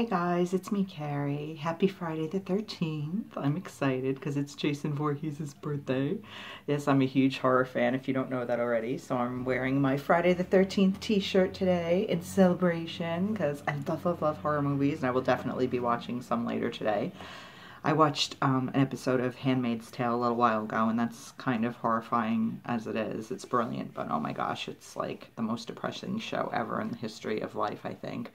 Hey guys, it's me, Carrie. Happy Friday the 13th. I'm excited because it's Jason Voorhees' birthday. Yes, I'm a huge horror fan if you don't know that already. So I'm wearing my Friday the 13th t-shirt today in celebration because I love horror movies, and I will definitely be watching some later today. I watched an episode of Handmaid's Tale a little while ago, and that's kind of horrifying as it is. It's brilliant, but oh my gosh, it's like the most depressing show ever in the history of life, I think.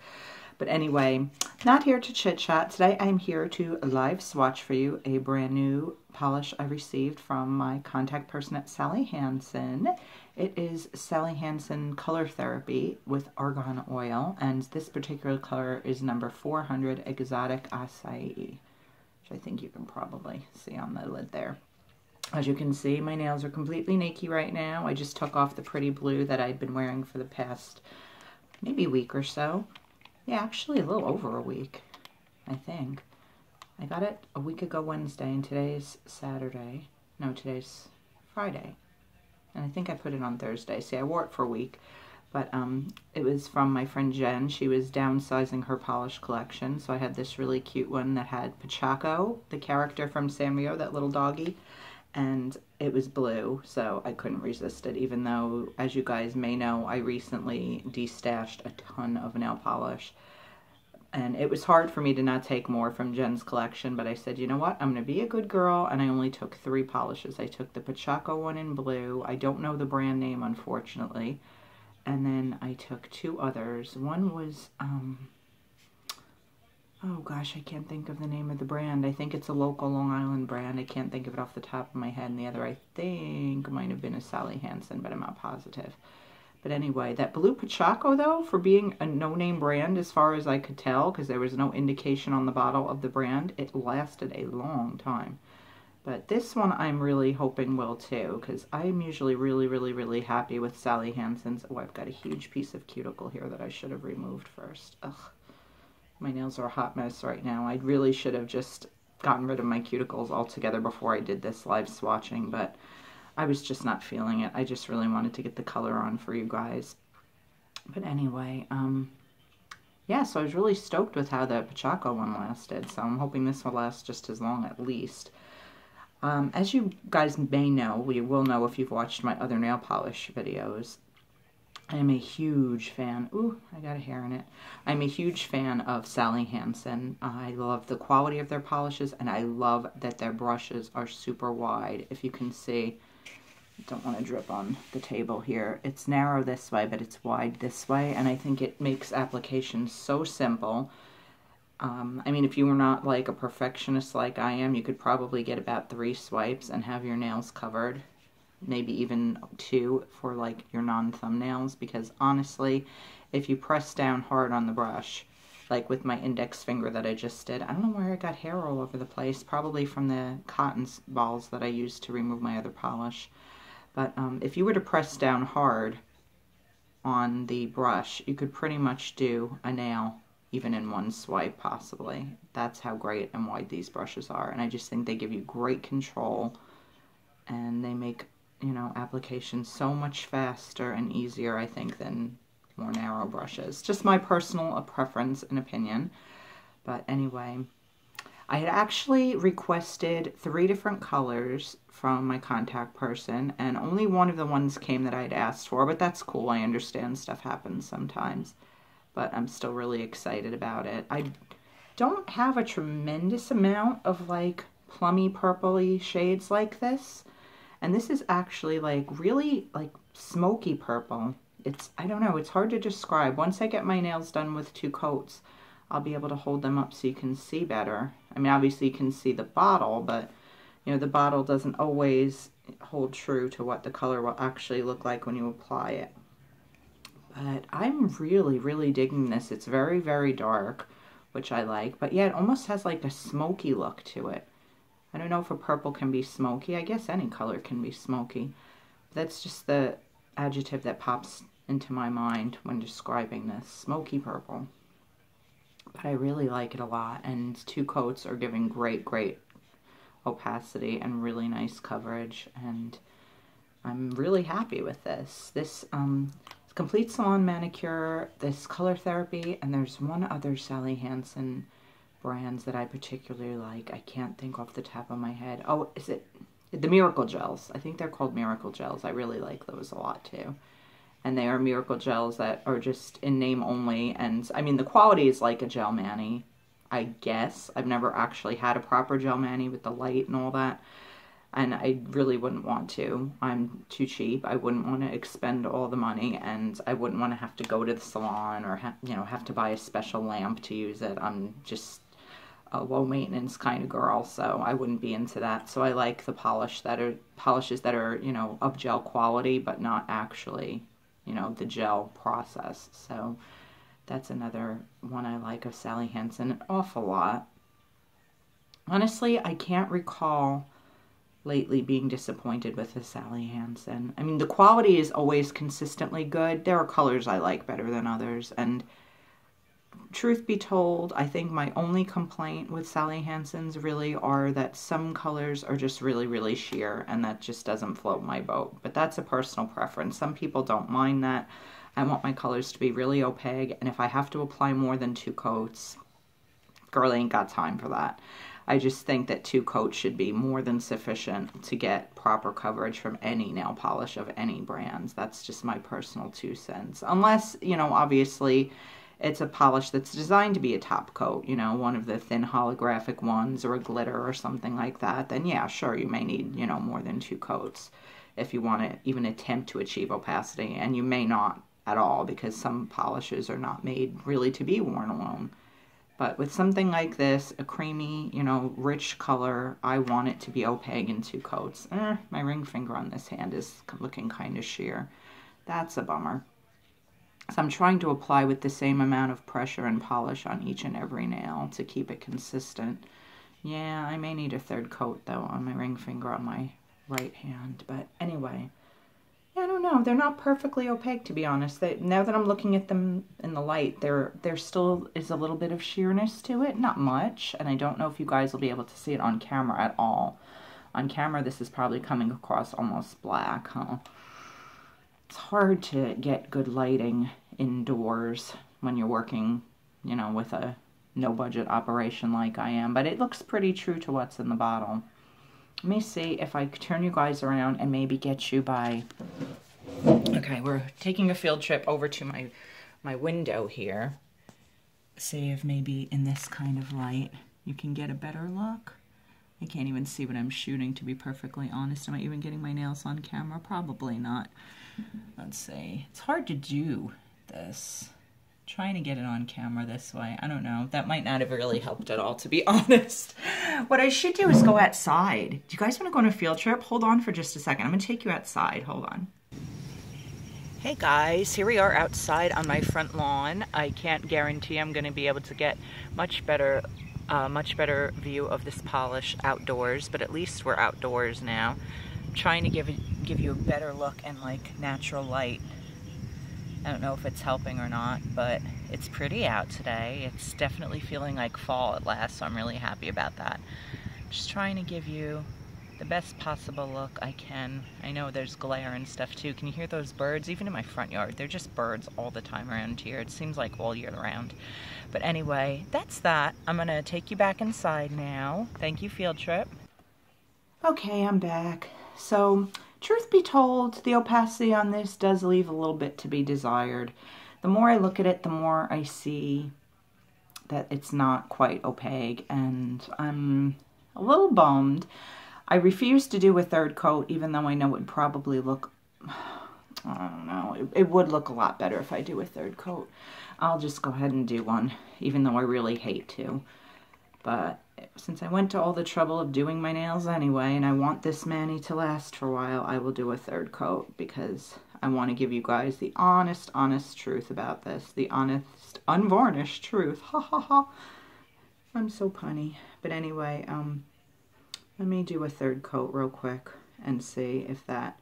But anyway, not here to chit-chat. Today I'm here to live swatch for you a brand new polish I received from my contact person at Sally Hansen. It is Sally Hansen Color Therapy with Argan Oil, and this particular color is number 400 Exotic Acai, which I think you can probably see on the lid there. As you can see, my nails are completely naked right now. I just took off the pretty blue that I'd been wearing for the past maybe week or so. Yeah, actually a little over a week, I think. I got it a week ago Wednesday, and today's Saturday. No, today's Friday. And I think I put it on Thursday. See, I wore it for a week. But it was from my friend Jen. She was downsizing her polish collection. So I had this really cute one that had Pachaco, the character from Sanrio, that little doggy. And it was blue, so I couldn't resist it, even though, as you guys may know, I recently destashed a ton of nail polish. And it was hard for me to not take more from Jen's collection, but I said, you know what, I'm going to be a good girl, and I only took 3 polishes. I took the Pachaco one in blue. I don't know the brand name, unfortunately. And then I took 2 others. One was, oh gosh, I can't think of the name of the brand. I think it's a local Long Island brand. I can't think of it off the top of my head. And the other, I think, might have been a Sally Hansen, but I'm not positive. But anyway, that blue Pachaco, though, for being a no-name brand, as far as I could tell, because there was no indication on the bottle of the brand, it lasted a long time. But this one I'm really hoping will, too, because I'm usually really happy with Sally Hansen's. Oh, I've got a huge piece of cuticle here that I should have removed first. Ugh. My nails are a hot mess right now. I really should have just gotten rid of my cuticles altogether before I did this live swatching, but I was just not feeling it. I just really wanted to get the color on for you guys. But anyway, yeah, so I was really stoked with how the Pachaco one lasted, so I'm hoping this will last just as long at least. As you guys may know, you will know if you've watched my other nail polish videos, I am a huge fan. Ooh, I got a hair in it. I'm a huge fan of Sally Hansen. I love the quality of their polishes, and I love that their brushes are super wide. If you can see, I don't want to drip on the table here. It's narrow this way, but it's wide this way, and I think it makes application so simple. I mean, if you were not like a perfectionist like I am, you could probably get about 3 swipes and have your nails covered. Maybe even 2 for like your non-thumbnails, because honestly, if you press down hard on the brush, like with my index finger that I just did, I don't know where I got hair all over the place, probably from the cotton balls that I used to remove my other polish. But if you were to press down hard on the brush, you could pretty much do a nail even in 1 swipe, possibly. That's how great and wide these brushes are, and I just think they give you great control, and they make, you know, application so much faster and easier, I think, than more narrow brushes. Just my personal preference and opinion. But anyway, I had actually requested 3 different colors from my contact person, and only one of the ones came that I had asked for, but that's cool. I understand stuff happens sometimes, but I'm still really excited about it. I don't have a tremendous amount of like plummy purpley shades like this. And this is actually like really like smoky purple. It's, I don't know, it's hard to describe. Once I get my nails done with 2 coats, I'll be able to hold them up so you can see better. I mean, obviously you can see the bottle, but you know, the bottle doesn't always hold true to what the color will actually look like when you apply it. But I'm really digging this. It's very dark, which I like, but yeah, it almost has like a smoky look to it. I don't know if a purple can be smoky. I guess any color can be smoky. That's just the adjective that pops into my mind when describing this. Smoky purple. But I really like it a lot. And 2 coats are giving great opacity and really nice coverage. And I'm really happy with this. This it's Complete Salon Manicure, this Color Therapy, and there's one other Sally Hansen brands that I particularly like. I can't think off the top of my head. Oh, is it the Miracle Gels? I think they're called Miracle Gels. I really like those a lot too. And they are Miracle Gels that are just in name only. And I mean, the quality is like a gel mani, I guess. I've never actually had a proper gel mani with the light and all that. And I really wouldn't want to. I'm too cheap. I wouldn't want to expend all the money, and I wouldn't want to have to go to the salon or have to buy a special lamp to use it. I'm just a low maintenance kind of girl, so I wouldn't be into that. So I like the polishes that are of gel quality, but not actually the gel process. So that's another one I like of Sally Hansen an awful lot. Honestly, I can't recall lately being disappointed with the Sally Hansen. I mean, the quality is always consistently good. There are colors I like better than others, and truth be told, I think my only complaint with Sally Hansen's really are that some colors are just really, really sheer, and that just doesn't float my boat. But that's a personal preference. Some people don't mind that. I want my colors to be really opaque, and if I have to apply more than 2 coats, girl ain't got time for that. I just think that 2 coats should be more than sufficient to get proper coverage from any nail polish of any brands. That's just my personal 2 cents. Unless, obviously it's a polish that's designed to be a top coat, one of the thin holographic ones or a glitter or something like that, then yeah, sure, you may need, more than 2 coats if you want to even attempt to achieve opacity. And you may not at all, because some polishes are not made really to be worn alone. But with something like this, a creamy, rich color, I want it to be opaque in 2 coats. My ring finger on this hand is looking kind of sheer. That's a bummer. So I'm trying to apply with the same amount of pressure and polish on each and every nail to keep it consistent. Yeah, I may need a 3rd coat, though, on my ring finger on my right hand. But anyway, I don't know. They're not perfectly opaque, to be honest. Now that I'm looking at them in the light, there still is a little bit of sheerness to it. Not much. And I don't know if you guys will be able to see it on camera at all. On camera, this is probably coming across almost black, huh? It's hard to get good lighting indoors when you're working, with a no-budget operation like I am. But it looks pretty true to what's in the bottle. Let me see if I turn you guys around and maybe get you by... Okay, we're taking a field trip over to my window here. See if maybe in this kind of light you can get a better look. I can't even see what I'm shooting, to be perfectly honest. Am I even getting my nails on camera? Probably not. Let's see. It's hard to do this. Trying to get it on camera this way. I don't know. That might not have really helped at all, to be honest. What I should do is go outside. Do you guys want to go on a field trip? Hold on for just a second. I'm going to take you outside. Hold on. Hey guys, here we are outside on my front lawn. I can't guarantee I'm going to be able to get much better view of this polish outdoors, but at least we're outdoors now. I'm trying to give you a better look in like natural light. I don't know if it's helping or not, but it's pretty out today. It's definitely feeling like fall at last, so I'm really happy about that. Just trying to give you the best possible look I can. I know there's glare and stuff too. Can you hear those birds? Even in my front yard, they're just birds all the time around here. It seems like all year round. But anyway, that's that. I'm gonna take you back inside now. Thank you, field trip. Okay, I'm back. So, truth be told, the opacity on this does leave a little bit to be desired. The more I look at it, the more I see that it's not quite opaque, and I'm a little bummed. I refuse to do a 3rd coat, even though I know it would probably look, I don't know, it would look a lot better if I do a 3rd coat. I'll just go ahead and do one, even though I really hate to. But since I went to all the trouble of doing my nails anyway, and I want this mani to last for a while, I will do a 3rd coat, because I want to give you guys the honest truth about this. The honest, unvarnished truth. Ha ha ha. I'm so punny. But anyway, let me do a 3rd coat real quick and see if that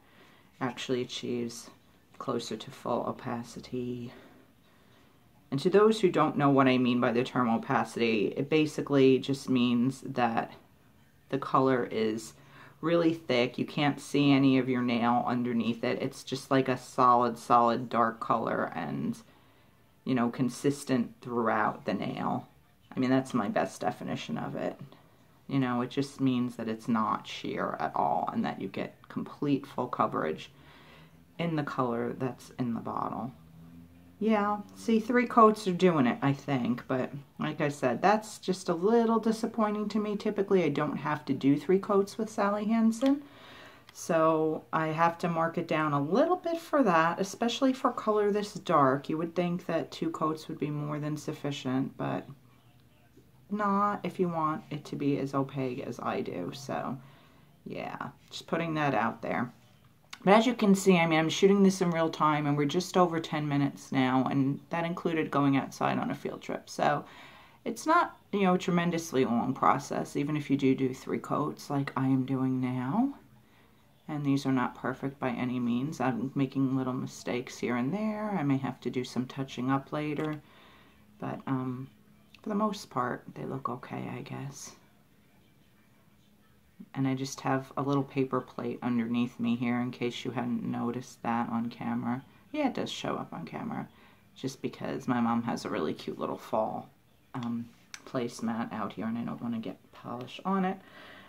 actually achieves closer to full opacity. And to those who don't know what I mean by the term opacity, it basically just means that the color is really thick. You can't see any of your nail underneath it. It's just like a solid dark color and, you know, consistent throughout the nail. I mean, that's my best definition of it. You know, it just means that it's not sheer at all and that you get complete full coverage in the color that's in the bottle. Yeah, see, 3 coats are doing it, I think, but like I said, that's just a little disappointing to me. Typically, I don't have to do 3 coats with Sally Hansen, so I have to mark it down a little bit for that, especially for color this dark. You would think that 2 coats would be more than sufficient, but not if you want it to be as opaque as I do. So yeah, just putting that out there. But as you can see, I mean, I'm shooting this in real time and we're just over 10 minutes now, and that included going outside on a field trip. So it's not, you know, a tremendously long process, even if you do 3 coats like I am doing now. And these are not perfect by any means. I'm making little mistakes here and there. I may have to do some touching up later, but for the most part, they look okay, I guess. And I just have a little paper plate underneath me here in case you hadn't noticed that on camera. Yeah, it does show up on camera, just because my mom has a really cute little fall placemat out here and I don't want to get polish on it.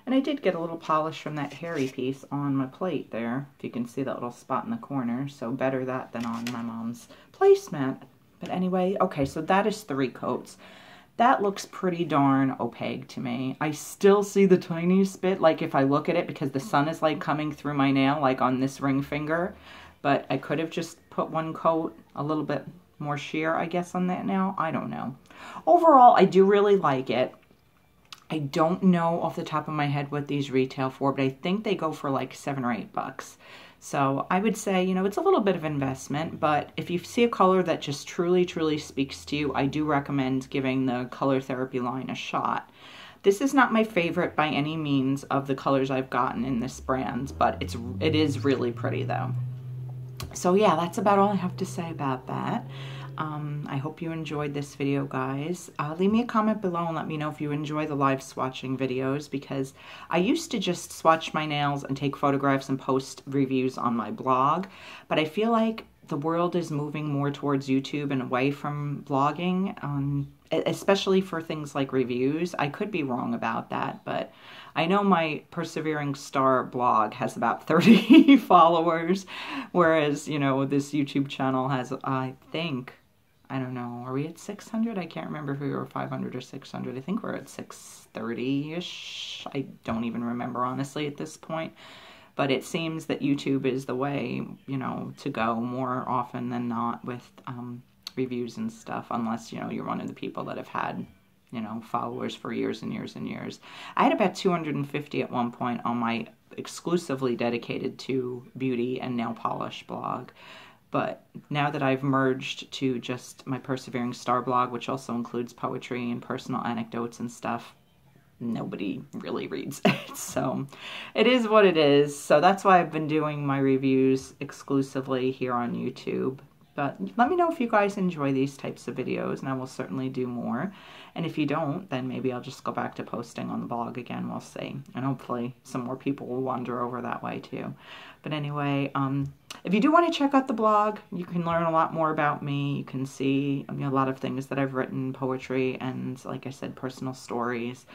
And I did get a little polish from that hairy piece on my plate there, if you can see that little spot in the corner, so better that than on my mom's placemat. But anyway, okay, so that is 3 coats. That looks pretty darn opaque to me. I still see the tiniest bit, like if I look at it, because the sun is like coming through my nail, like on this ring finger. But I could have just put 1 coat, a little bit more sheer, I guess, on that nail. I don't know. Overall, I do really like it. I don't know off the top of my head what these retail for, but I think they go for like $7 or $8. So I would say, you know, it's a little bit of investment, but if you see a color that just truly speaks to you, I do recommend giving the Color Therapy line a shot. This is not my favorite by any means of the colors I've gotten in this brand, but it is really pretty though. So yeah, that's about all I have to say about that. I hope you enjoyed this video, guys. Leave me a comment below and let me know if you enjoy the live swatching videos, because I used to just swatch my nails and take photographs and post reviews on my blog, but I feel like the world is moving more towards YouTube and away from blogging, especially for things like reviews. I could be wrong about that, but I know my PerseveringStar blog has about 30 followers, whereas, you know, this YouTube channel has, I think, I don't know, are we at 600? I can't remember if we were 500 or 600. I think we're at 630-ish. I don't even remember, honestly, at this point. But it seems that YouTube is the way, you know, to go more often than not with reviews and stuff, unless, you know, you're one of the people that have had, you know, followers for years and years and years. I had about 250 at one point on my exclusively dedicated to beauty and nail polish blog. But now that I've merged to just my PerseveringStar blog, which also includes poetry and personal anecdotes and stuff, nobody really reads it. So it is what it is. So that's why I've been doing my reviews exclusively here on YouTube. But let me know if you guys enjoy these types of videos, and I will certainly do more. And if you don't, then maybe I'll just go back to posting on the blog again. We'll see. And hopefully some more people will wander over that way too. But anyway, if you do want to check out the blog, you can learn a lot more about me. You can see, I mean, a lot of things that I've written, poetry, and like I said, personal stories.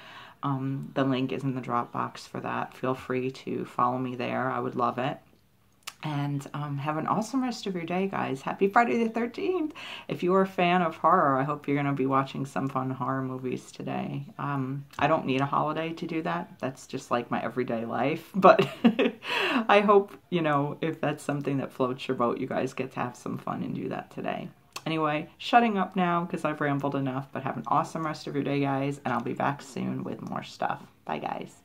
The link is in the Dropbox for that. Feel free to follow me there. I would love it. And have an awesome rest of your day, guys. Happy Friday the 13th. If you are a fan of horror, I hope you're going to be watching some fun horror movies today. I don't need a holiday to do that. That's just like my everyday life. But I hope, you know, if that's something that floats your boat, you guys get to have some fun and do that today. Anyway, shutting up now because I've rambled enough. But have an awesome rest of your day, guys. And I'll be back soon with more stuff. Bye, guys.